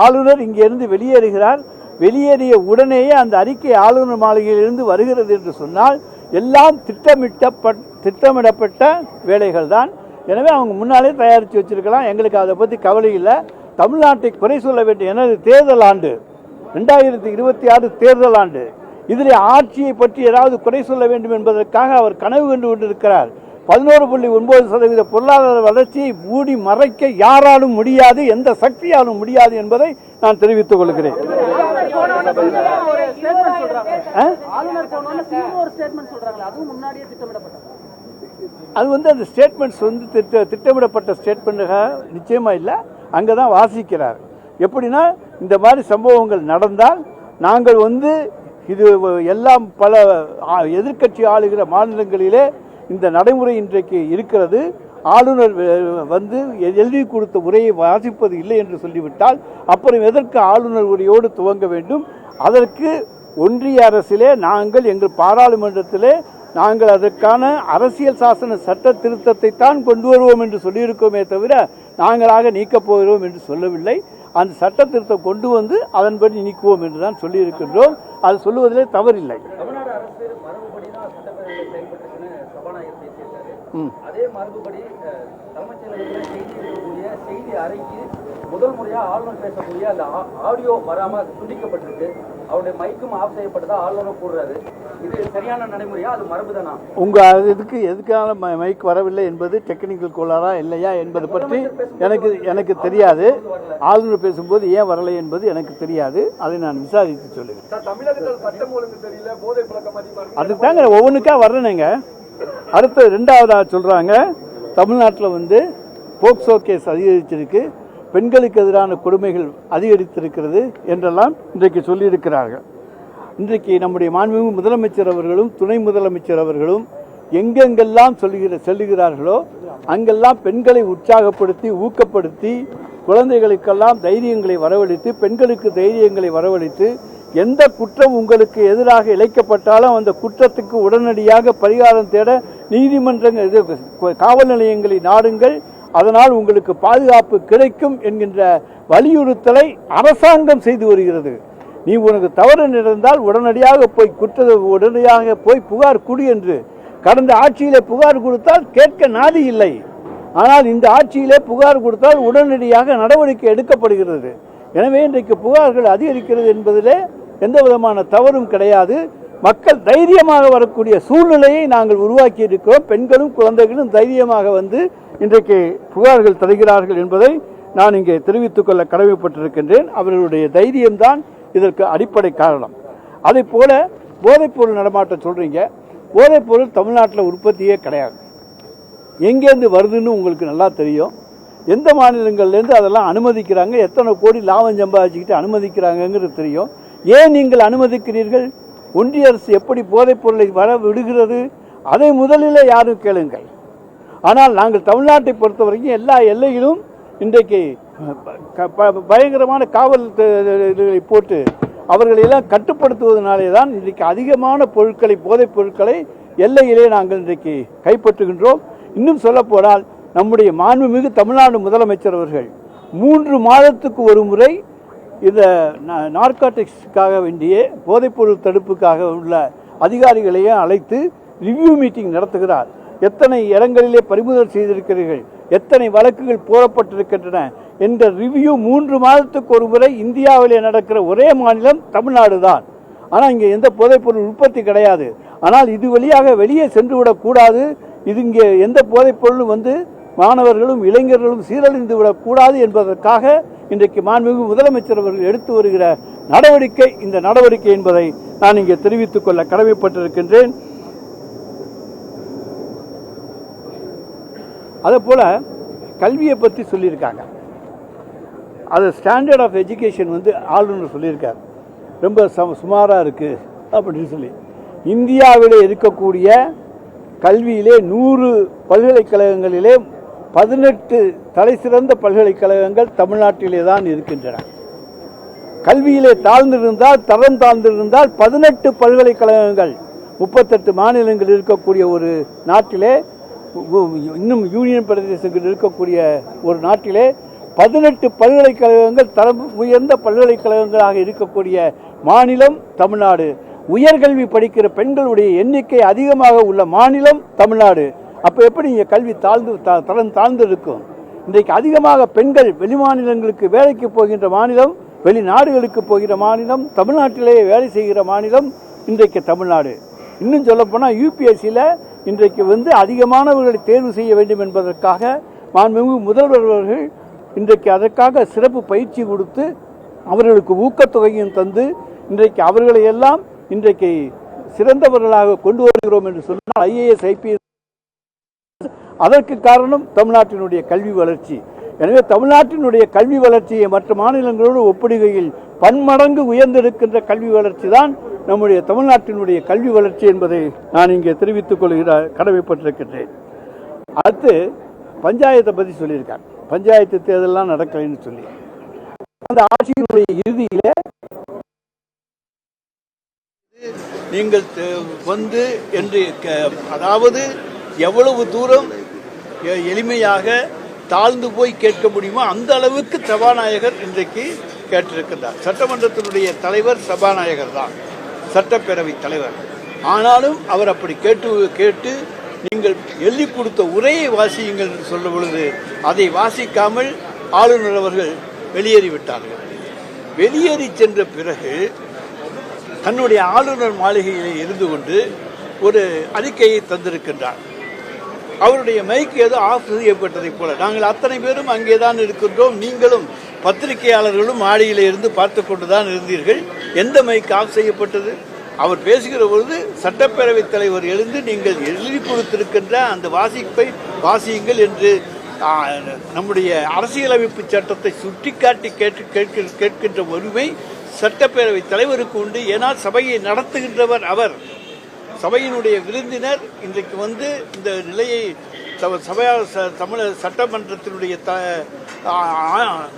ஆளுநர் இங்கிருந்து வெளியேறுகிறார். வெளியேறிய உடனேயே அந்த அறிக்கை ஆளுநர் மாளிகையிலிருந்து வருகிறது என்று சொன்னால் எல்லாம் திட்டமிடப்பட்ட வேலைகள் தான். எனவே அவங்க முன்னாலே தயாரித்து வச்சிருக்கலாம். எங்களுக்கு அதை பற்றி கவலை இல்லை. தமிழ்நாட்டை குறை சொல்ல வேண்டிய எனது தேர்தல் ஆண்டு 2026 தேர்தல் ஆண்டு. இதில் ஆட்சியை பற்றி ஏதாவது குறை சொல்ல வேண்டும் என்பதற்காக அவர் கனவு கண்டு கொண்டிருக்கிறார். 11.9% பொருளாதார வளர்ச்சியை மூடி மறைக்க யாராலும் முடியாது, எந்த சக்தியாலும் முடியாது என்பதை நான் தெரிவித்துக் கொள்கிறேன். அது அந்த ஸ்டேட்மெண்ட்ஸ் திட்டமிடப்பட்ட ஸ்டேட்மெண்ட்டாக நிச்சயமா இல்லை. அங்கே தான் வாசிக்கிறார். எப்படின்னா இந்த மாதிரி சம்பவங்கள் நடந்தால் நாங்கள் இது எல்லாம் பல எதிர்க்கட்சி ஆளுகிற மாநிலங்களிலே இந்த நடைமுறை இன்றைக்கு இருக்கிறது. ஆளுநர் எழுதி கொடுத்த உரையை வாசிப்பது இல்லை என்று சொல்லிவிட்டால் அப்புறம் எதற்கு ஆளுநர் உரையோடு துவங்க வேண்டும்? அதற்கு ஒன்றிய அரசிலே நாங்கள் எங்கள் பாராளுமன்றத்திலே நாங்கள் அதற்கான அரசியல் சாசன சட்ட திருத்தத்தை தான் கொண்டு வருவோம் என்று சொல்லியிருக்கோமே தவிர நாங்களாக நீக்கப் போகிறோம் என்று சொல்லவில்லை. அந்த சட்ட திருத்தம் கொண்டு அதன்படி நீக்குவோம் என்று தான் சொல்லியிருக்கின்றோம். அது சொல்லுவதிலே தவறில்லை. அதே மரபுபடி தலைமைச் செயலகத்தில் செய்தி அறைக்கு முதல் முறையாக ஆளுநர் பேசக்கூடிய அந்த ஆடியோ வராமல் துண்டிக்கப்பட்டிருக்கு. அவருடைய மைக்கும் ஆஃப் செய்யப்பட்டதா ஆளுநர் கூறுறாரு. இது சரியான நடைமுறையா, அது மரபு தானா? எதுக்காக மைக் வரவில்லை என்பது டெக்னிக்கல் கோளாறா இல்லையா என்பது பற்றி எனக்கு தெரியாது. ஆளுநர் பேசும்போது ஏன் வரலை என்பது எனக்கு தெரியாது. அதை நான் விசாரித்து சொல்லுகிறேன். தமிழகத்தில் சட்டம் ஒழுங்கு தெரியல, போதை பழக்கம் அதிகமாக அதுக்கு தாங்க ஒவ்வொன்றுக்கா வர்றேனுங்க. அடுத்து ரெண்டாவதாக சொல்கிறாங்க தமிழ்நாட்டில் போக்சோ கேஸ் அதிகரிச்சிருக்கு, பெண்களுக்கு எதிரான கொடுமைகள் அதிகரித்திருக்கிறது என்றெல்லாம் இன்றைக்கு சொல்லியிருக்கிறார்கள். இன்றைக்கு நம்முடைய மாண்புமிகு முதலமைச்சர் அவர்களும் துணை முதலமைச்சர் அவர்களும் எங்கெங்கெல்லாம் சொல்லுகிறார்களோ அங்கெல்லாம் பெண்களை உற்சாகப்படுத்தி ஊக்கப்படுத்தி குழந்தைகளுக்கெல்லாம் தைரியங்களை வரவழைத்து பெண்களுக்கு தைரியங்களை வரவழைத்து எந்த குற்றம் உங்களுக்கு எதிராக இழைக்கப்பட்டாலும் அந்த குற்றத்துக்கு உடனடியாக பரிகாரம் தேட நீதிமன்றங்கள் காவல் நிலையங்களை நாடுங்கள், அதனால் உங்களுக்கு பாதுகாப்பு கிடைக்கும் என்கின்ற வலியுறுத்தலை அரசாங்கம் செய்து வருகிறது. நீ உனக்கு தவறு நடந்தால் உடனடியாக போய் புகார் கொடு என்று கடந்த ஆட்சியிலே புகார் கொடுத்தால் கேட்க நாதி இல்லை. ஆனால் இந்த ஆட்சியிலே புகார் கொடுத்தால் உடனடியாக நடவடிக்கை எடுக்கப்படுகிறது. எனவே இன்றைக்கு புகார்கள் அதிகரிக்கிறது என்பதிலே எந்த விதமான தவறும் கிடையாது. மக்கள் தைரியமாக வரக்கூடிய சூழ்நிலையை நாங்கள் உருவாக்கி இருக்கிறோம். பெண்களும் குழந்தைகளும் தைரியமாக இன்றைக்கு புகார்கள் தருகிறார்கள் என்பதை நான் இங்கே தெரிவித்துக் கொள்ள கடமைப்பட்டிருக்கின்றேன். அவர்களுடைய தைரியம்தான் இதற்கு அடிப்படை காரணம். அதே போல போதைப்பொருள் நடமாட்டம் சொல்றீங்க. போதைப்பொருள் தமிழ்நாட்டில் உற்பத்தியே கிடையாது. எங்கேருந்து வருதுன்னு உங்களுக்கு நல்லா தெரியும். எந்த மாநிலங்கள்லேருந்து அதெல்லாம் அனுமதிக்கிறாங்க, எத்தனை கோடி லாபம் சம்பாதிச்சுக்கிட்டு அனுமதிக்கிறாங்கங்கிறது தெரியும். ஏன் நீங்கள் அனுமதிக்கிறீர்கள்? ஒன்றிய அரசு எப்படி போதைப் பொருளை வர விடுகிறது? அதை முதலில் யாரும் கேளுங்கள். ஆனால் நாங்கள் தமிழ்நாட்டை பொறுத்த வரைக்கும் எல்லா எல்லையிலும் இன்றைக்கு பயங்கரமான காவல் போட்டு அவர்களெல்லாம் கட்டுப்படுத்துவதனாலே தான் இன்றைக்கு அதிகமான பொருட்களை போதைப் பொருட்களை எல்லையிலே நாங்கள் இன்றைக்கு கைப்பற்றுகின்றோம். இன்னும் சொல்லப்போனால் நம்முடைய மாண்புமிகு தமிழ்நாடு முதலமைச்சர் அவர்கள் 3 மாதத்துக்கு ஒரு முறை இந்த நார்காட்டிக்ஸுக்காக வேண்டிய போதைப்பொருள் தடுப்புக்காக உள்ள அதிகாரிகளையும் அழைத்து ரிவ்யூ மீட்டிங் நடத்துகிறார். எத்தனை இடங்களிலே பறிமுதல் செய்திருக்கிறீர்கள், எத்தனை வழக்குகள் போடப்பட்டிருக்கின்றன என்ற ரிவ்யூ 3 மாதத்துக்கு ஒரு முறை இந்தியாவிலே நடக்கிற ஒரே மாநிலம் தமிழ்நாடு தான். ஆனால் இங்கே எந்த போதைப்பொருள் உற்பத்தி கிடையாது. ஆனால் இது வழியாக வெளியே சென்று விடக்கூடாது. இது இங்கே எந்த போதைப்பொருளும் மாணவர்களும் இளைஞர்களும் சீரழிந்து விடக்கூடாது என்பதற்காக இன்றைக்கு மாண்புமிகு முதலமைச்சர் அவர்கள் எடுத்து வருகிற நடவடிக்கை இந்த நடவடிக்கை என்பதை நான் இங்கே தெரிவித்துக் கொள்ள கடமைப்பட்டிருக்கின்றேன். அதே போல கல்வியை பற்றி சொல்லியிருக்காங்க. அது ஸ்டாண்டர்ட் ஆஃப் எஜுகேஷன் ஆளுநர் சொல்லியிருக்கார், ரொம்ப சுமாராக இருக்குது அப்படின்னு சொல்லி. இந்தியாவில் இருக்கக்கூடிய கல்வியிலே 100 பல்கலைக்கழகங்களிலே 18 தலைசிறந்த பல்கலைக்கழகங்கள் தமிழ்நாட்டிலே தான் இருக்கின்றன. கல்வியிலே தாழ்ந்திருந்தால், தரம் தாழ்ந்திருந்தால் 18 பல்கலைக்கழகங்கள் 38 மாநிலங்கள் இருக்கக்கூடிய ஒரு நாட்டிலே, இன்னும் யூனியன் பிரதேசங்கள் இருக்கக்கூடிய ஒரு நாட்டிலே 18 பல்கலைக்கழகங்கள் தரம் உயர்ந்த பல்கலைக்கழகங்களாக இருக்கக்கூடிய மாநிலம் தமிழ்நாடு. உயர்கல்வி படிக்கிற பெண்களுடைய எண்ணிக்கை அதிகமாக உள்ள மாநிலம் தமிழ்நாடு. அப்போ எப்படி இங்கே கல்வி தரம் தாழ்ந்து இருக்கும்? இன்றைக்கு அதிகமாக பெண்கள் வெளிமாநிலங்களுக்கு வேலைக்கு போகின்ற மாநிலம், வெளிநாடுகளுக்கு போகிற மாநிலம், தமிழ்நாட்டிலேயே வேலை செய்கிற மாநிலம் இன்றைக்கு தமிழ்நாடு. இன்னும் சொல்லப்போனால் யூபிஎஸ்சியில் இன்றைக்கு அதிகமானவர்களை தேர்வு செய்ய வேண்டும் என்பதற்காக மாண்புமிகு முதல்வர் அவர்கள் இன்றைக்கு அதற்காக சிறப்பு பயிற்சி கொடுத்து அவர்களுக்கு ஊக்கத்தொகையும் தந்து இன்றைக்கு அவர்களை எல்லாம் இன்றைக்கு சிறந்தவர்களாக கொண்டு வருகிறோம் என்று சொன்னால் ஐஏஎஸ் ஐபிஎஸ். அதற்கு காரணம் தமிழ்நாட்டினுடைய கல்வி வளர்ச்சி. எனவே தமிழ்நாட்டினுடைய கல்வி வளர்ச்சியை மற்ற மாநிலங்களோடு ஒப்பிடுகையில் பன்மடங்கு உயர்ந்திருக்கின்ற கல்வி வளர்ச்சி தான் நம்முடைய தமிழ்நாட்டினுடைய கல்வி வளர்ச்சி என்பதை நான் இங்கே தெரிவித்துக் கொள்கிற கடமைப்பட்டிருக்கின்றேன். அடுத்து பஞ்சாயத்தை பற்றி சொல்லியிருக்காங்க. பஞ்சாயத்து தேர்தலாம் நடக்கலைன்னு சொல்லி அந்த ஆட்சியினுடைய இறுதியில நீங்கள் என்று அதாவது எவ்வளவு தூரம் எளிமையாக தாழ்ந்து போய் கேட்க முடியுமோ அந்த அளவுக்கு சபாநாயகர் இன்றைக்கு கேட்டிருக்கிறார். சட்டமன்றத்தினுடைய தலைவர் சபாநாயகர் தான், சட்டப்பேரவை தலைவர். ஆனாலும் அவர் அப்படி கேட்டு நீங்கள் எழுதி கொடுத்த உரையை வாசியுங்கள் என்று சொல்ல பொழுது அதை வாசிக்காமல் ஆளுநர் அவர்கள் வெளியேறிவிட்டார்கள். வெளியேறி சென்ற பிறகு தன்னுடைய ஆளுநர் மாளிகையிலே இருந்து கொண்டு ஒரு அறிக்கையை தந்திருக்கின்றார். அவருடைய மைக்கு ஏதோ ஆஃப் செய்யப்பட்டதை போல நாங்கள் அத்தனை பேரும் அங்கேதான் இருக்கின்றோம், நீங்களும் பத்திரிகையாளர்களும் மாடியிலே இருந்து பார்த்து கொண்டுதான் இருந்தீர்கள். எந்த மைக் ஆஃப் செய்யப்பட்டது? அவர் பேசுகிற பொழுது சட்டப்பேரவைத் தலைவர் எழுந்து நீங்கள் எழுதி கொடுத்திருக்கின்ற அந்த வாசிப்பை வாசியுங்கள் என்று நம்முடைய அரசியலமைப்பு சட்டத்தை சுட்டிக்காட்டி கேட்கின்ற உரிமை சட்டப்பேரவைத் தலைவருக்கு உண்டு. ஏனால் சபையை நடத்துகின்றவர் அவர், சபையினுடைய விருந்தினர். இன்றைக்கு இந்த நிலையை தமிழக சட்டமன்றத்தினுடைய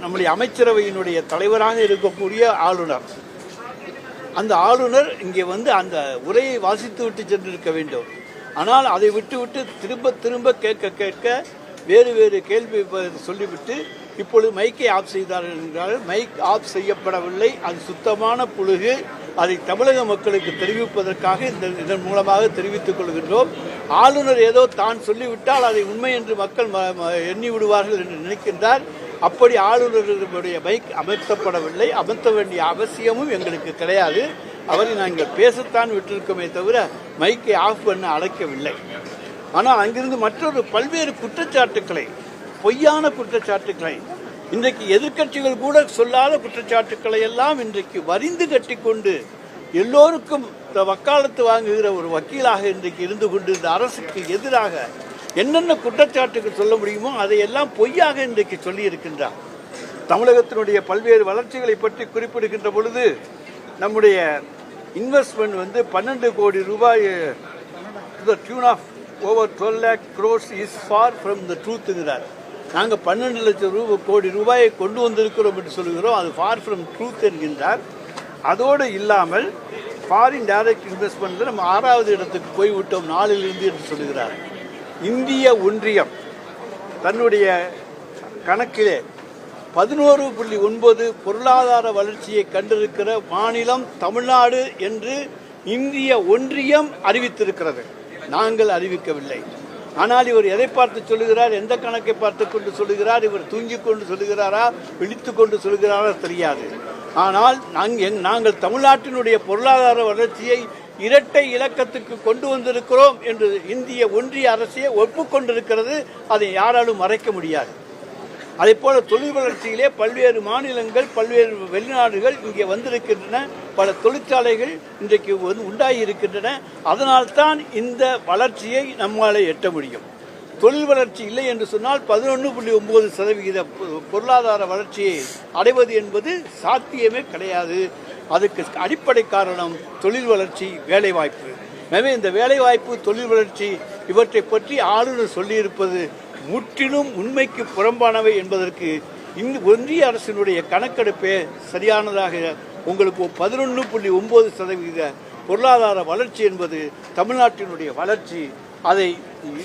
நம்முடைய அமைச்சரவையினுடைய தலைவராக இருக்கக்கூடிய ஆளுநர், அந்த ஆளுநர் இங்கே அந்த உரையை வாசித்து விட்டு சென்றிருக்க வேண்டும். ஆனால் அதை விட்டு திரும்ப திரும்ப கேட்க வேறு கேள்வி சொல்லிவிட்டு இப்பொழுது மைக்கை ஆஃப் செய்தார்கள் என்றால் மைக் ஆஃப் செய்யப்படவில்லை. அது சுத்தமான புழுகு. அதை தமிழக மக்களுக்கு தெரிவிப்பதற்காக இதன் மூலமாக தெரிவித்துக் கொள்கின்றோம். ஆளுநர் ஏதோ தான் சொல்லிவிட்டால் அதை உண்மை என்று மக்கள் எண்ணி விடுவார்கள் என்று நினைக்கின்றார். அப்படி ஆளுநருடைய மைக் அமர்த்தப்படவில்லை. அமர்த்த வேண்டிய அவசியமும் எங்களுக்கு கிடையாது. அவரை நாங்கள் பேசத்தான் விட்டிருக்கோமே தவிர மைக்கை ஆஃப் பண்ண அழைக்கவில்லை. ஆனால் அங்கிருந்து மற்றொரு பல்வேறு குற்றச்சாட்டுக்களை, பொய்யான குற்றச்சாட்டுக்களை, இன்றைக்கு எதிர்க்கட்சிகள் கூட சொல்லாத குற்றச்சாட்டுக்களை எல்லாம் இன்றைக்கு வரிந்து கட்டிக்கொண்டு எல்லோருக்கும் வக்காலத்து வாங்குகிற ஒரு வக்கீலாக இன்றைக்கு இருந்து கொண்டு இந்த அரசுக்கு எதிராக என்னென்ன குற்றச்சாட்டுகள் சொல்ல முடியுமோ அதையெல்லாம் பொய்யாக இன்றைக்கு சொல்லி இருக்கின்றார். தமிழகத்தினுடைய பல்வேறு வளர்ச்சிகளை பற்றி குறிப்பிடுகின்ற பொழுது நம்முடைய இன்வெஸ்ட்மெண்ட் 12 கோடி ரூபாய் to the tune of over 12 lakh crores is far from the truthங்கிறார். நாங்கள் 12 லட்சம் கோடி ரூபாயை கொண்டு வந்திருக்கிறோம் என்று சொல்கிறோம், அது ஃபார் ஃப்ரம் ட்ரூத் என்கின்றார். அதோடு இல்லாமல் ஃபாரின் டைரக்ட் இன்வெஸ்ட்மெண்ட்டில் நம்ம 6வது இடத்துக்கு போய்விட்டோம் 4லிருந்து என்று சொல்கிறார். இந்திய ஒன்றியம் தன்னுடைய கணக்கிலே 11.9 பொருளாதார வளர்ச்சியை கண்டிருக்கிற மாநிலம் தமிழ்நாடு என்று இந்திய ஒன்றியம் அறிவித்திருக்கிறது. நாங்கள் அறிவிக்கவில்லை. ஆனால் இவர் எதை பார்த்து சொல்லுகிறார், எந்த கணக்கை பார்த்து கொண்டு சொல்லுகிறார், இவர் தூங்கிக் கொண்டு சொல்லுகிறாரா விழித்து கொண்டு சொல்லுகிறாரா தெரியாது. ஆனால் நாங்கள் தமிழ்நாட்டினுடைய பொருளாதார வளர்ச்சியை இரட்டை இலக்கத்துக்கு கொண்டு வந்திருக்கிறோம் என்று இந்திய ஒன்றிய அரசே ஒப்புக்கொண்டிருக்கிறது. அதை யாராலும் மறைக்க முடியாது. அதே போல தொழில் வளர்ச்சியிலே பல்வேறு மாநிலங்கள், பல்வேறு வெளிநாடுகள் இங்கே வந்திருக்கின்றன. பல தொழிற்சாலைகள் இன்றைக்கு உண்டாகி இருக்கின்றன. அதனால்தான் இந்த வளர்ச்சியை நம்மால் எட்ட முடியும். தொழில் வளர்ச்சி இல்லை என்று சொன்னால் 11.9% பொருளாதார வளர்ச்சியை அடைவது என்பது சாத்தியமே கிடையாது. அதுக்கு அடிப்படை காரணம் தொழில் வளர்ச்சி, வேலைவாய்ப்பு. எனவே இந்த வேலைவாய்ப்பு, தொழில் வளர்ச்சி இவற்றை பற்றி ஆளுநர் சொல்லியிருப்பது முற்றிலும் உண்மைக்கு புறம்பானவை என்பதற்கு ஒன்றிய அரசினுடைய கணக்கெடுப்பே சரியானதாக உங்களுக்கு 11.9% பொருளாதார வளர்ச்சி என்பது தமிழ்நாட்டினுடைய வளர்ச்சி. அதை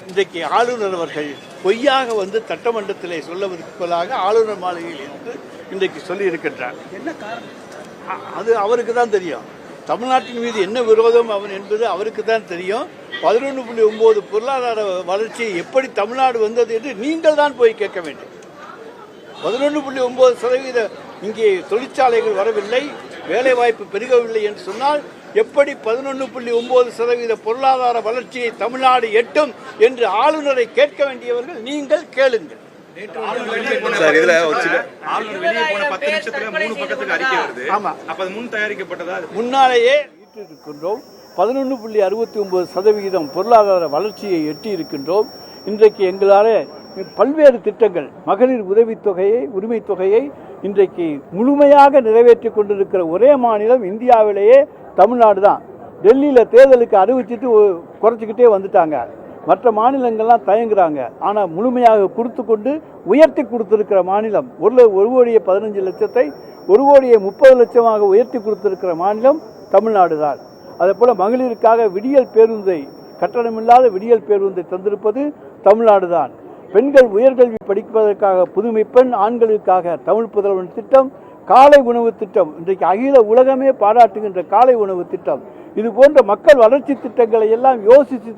இன்றைக்கு ஆளுநர் அவர்கள் பொய்யாக வந்து சட்டமன்றத்திலே சொல்லவிருப்பதாக ஆளுநர் மாளிகையில் இருந்து இன்றைக்கு சொல்லியிருக்கின்றார். என்ன காரணம்? அது அவருக்கு தான் தெரியும். தமிழ்நாட்டின் மீது என்ன விரோதம் அவன் என்பது அவருக்கு தான் தெரியும். 11.9 பொருளாதார வளர்ச்சியை எப்படி தமிழ்நாடு வந்தது என்று நீங்கள் தான் போய் கேட்க வேண்டும். 11.9% இங்கே தொழிற்சாலைகள் வரவில்லை, வேலைவாய்ப்பு பெருகவில்லை என்று சொன்னால் எப்படி 11.9% பொருளாதார வளர்ச்சியை தமிழ்நாடு எட்டும் என்று ஆளுநரை கேட்க வேண்டியவர்கள் நீங்கள் கேளுங்கள். சார், இதுல ஆளுநர் வெளியே போன 10 நிமிஷத்துல 3 பக்கத்துக்கு அறிக்கை வருது. ஆமா, அப்ப அது முன் தயாரிக்கப்பட்டதா? முன்னாலேயே இருக்கின்றோம். 11.69% பொருளாதார வளர்ச்சியை எட்டி இருக்கின்றோம். இன்றைக்கு எங்களால் பல்வேறு திட்டங்கள், மகளிர் உதவித்தொகையை, உரிமை தொகையை இன்றைக்கு முழுமையாக நிறைவேற்றி கொண்டிருக்கிற ஒரே மாநிலம் இந்தியாவிலேயே தமிழ்நாடு தான். டெல்லியில் தேர்தலுக்கு அறிவிச்சிட்டு குறைச்சிக்கிட்டே வந்துட்டாங்க. மற்ற மாநிலங்கள்லாம் தயங்குறாங்க. ஆனால் முழுமையாக கொடுத்து கொண்டு உயர்த்தி கொடுத்திருக்கிற மாநிலம், 1,15,00,000 1,30,00,000 உயர்த்தி கொடுத்திருக்கிற மாநிலம் தமிழ்நாடு தான். அதே போல் மகளிருக்காக விடியல் பேருந்தை, கட்டணமில்லாத விடியல் பேருந்தை தந்திருப்பது தமிழ்நாடு தான். பெண்கள் உயர்கல்வி படிப்பதற்காக புதுமை பெண், ஆண்களுக்காக தமிழ் புதல்வன் திட்டம், காலை உணவு திட்டம், இன்றைக்கு அகில உலகமே பாராட்டுகின்ற காலை உணவு திட்டம், இது போன்ற மக்கள் வளர்ச்சி திட்டங்களை எல்லாம் யோசித்து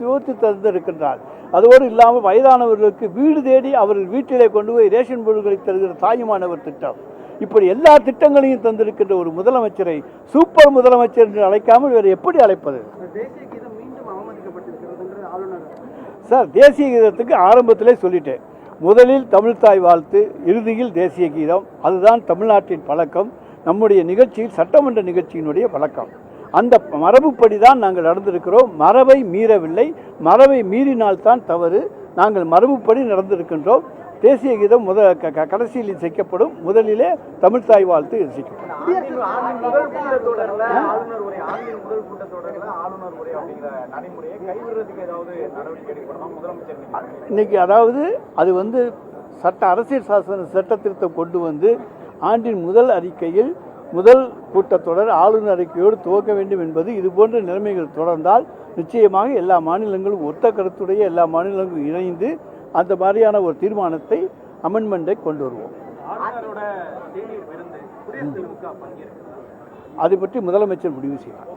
தந்திருக்கின்றார். அதோடு இல்லாமல் வயதானவர்களுக்கு வீடு தேடி அவர்கள் வீட்டிலே கொண்டு போய் ரேஷன் பொருட்களை தருகிற தாயுமானவர் திட்டம், இப்படி எல்லா திட்டங்களையும் தந்திருக்கின்ற ஒரு முதலமைச்சரை சூப்பர் முதலமைச்சர் என்று அழைக்காமல் வேறு எப்படி அழைப்பது? தேசிய கீதம் மீண்டும் அவமதிக்கப்பட்டிருக்கிறது ஆளுநர். சார், தேசிய கீதத்துக்கு ஆரம்பத்திலே சொல்லிட்டேன். முதலில் தமிழ்த்தாய் வாழ்த்து, இறுதியில் தேசிய கீதம். அதுதான் தமிழ்நாட்டின் பழக்கம். நம்முடைய நிகழ்ச்சியில் சட்டமன்ற நிகழ்ச்சியினுடைய பழக்கம். அந்த மரபுப்படி தான் நாங்கள் நடந்திருக்கிறோம். மரபை மீறவில்லை. மரபை மீறினால்தான் தவறு. நாங்கள் மரபுப்படி நடந்திருக்கின்றோம். தேசிய கீதம் கடைசியில் இசைக்கப்படும். முதலிலே தமிழ்த்தாய் வாழ்த்து இசைக்கப்படும். இன்னைக்கு அதாவது அது வந்து அரசியல் சாசன சட்ட திருத்தம் கொண்டு வந்து ஆண்டின் முதல் அறிக்கையில் முதல் கூட்டத்தொடர் ஆளுநர் அறிக்கையோடு துவக்க வேண்டும் என்பது, இது போன்ற நிலைமைகள் தொடர்ந்தால் நிச்சயமாக எல்லா மாநிலங்களும் ஒத்த கருத்துடைய எல்லா மாநிலங்களும் இணைந்து அந்த மாதிரியான ஒரு தீர்மானத்தை, அமெண்ட்மெண்ட்டை கொண்டு வருவோம். அதை பற்றி முதலமைச்சர் முடிவு செய்வார்.